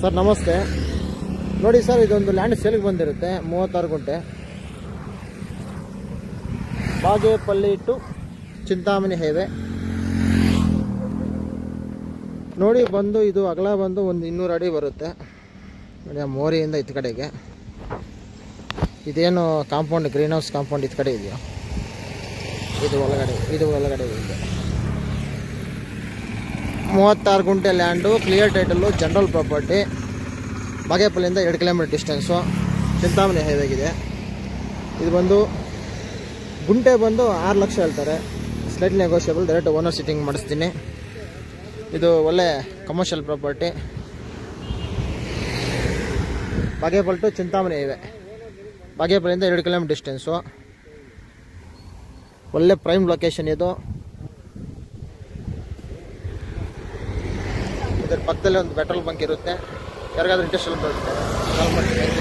Sir ನಮಸ್ತೆ. ನೋಡಿ sir, ಇದೊಂದು ಲ್ಯಾಂಡ್ ಸೇಲ್ಗೆ ಬಂದಿರುತ್ತೆ 36 ಗುಂಟೆ, ಬಾಗೇಪಲ್ಲಿ ಟು ಚಿಂತಾಮಣಿ ಹೈವೇ. ನೋಡಿ ಬಂದು ಇದು ಅಗಲ ಬಂದು ಒಂದು 200 ಅಡಿ ಬರುತ್ತೆ ನೋಡಿ. ಆ ಮೋರಿಯಿಂದ ಇತ್ತ ಕಡೆಗೆ ಇದೇನು ಕಾಂಪೌಂಡ್, ಗ್ರೀನ್ ಹೌಸ್ ಕಾಂಪೌಂಡ್ ಇತ್ತ ಕಡೆ ಇದೆಯೋ, ಇದು ಒಳಗಡೆ ಇದೆ. 36 gunta land, clear title, general property. ಬಾಗೇಪಲ್ಲಿಂದ 2 ಕಿಲೋಮೀಟರ್ ಡಿಸ್ಟೆನ್ಸು, ಚಿಂತಾಮಣಿ ಹೈವೇಗಿದೆ. ಇದು ಬಂದು ಗುಂಟೆ ಬಂದು 6 ಲಕ್ಷ ಹೇಳ್ತಾರೆ. Slight negotiable, direct owner sitting ಮಾಡಿಸ್ತೀನಿ. ಇದು ಒಳ್ಳೆ commercial property. Bagepalli to Chintamani highway, ಬಾಗೇಪಲ್ಲಿಂದ 2 ಕಿಲೋಮೀಟರ್ ಡಿಸ್ಟೆನ್ಸು, ಒಳ್ಳೆ ಪ್ರೈಮ್ ಲೊಕೇಶನ್ ಇದು. ಇದರ ಪಕ್ಕದಲ್ಲಿ ಒಂದು ಪೆಟ್ರೋಲ್ ಬಂಕ್ ಇರುತ್ತೆ. ಯಾರಿಗಾದ್ರೂ ಇಂಟ್ರೆಸ್ಟ್ ಬರುತ್ತೆ ಕಾಲ್ ಮಾಡಿ.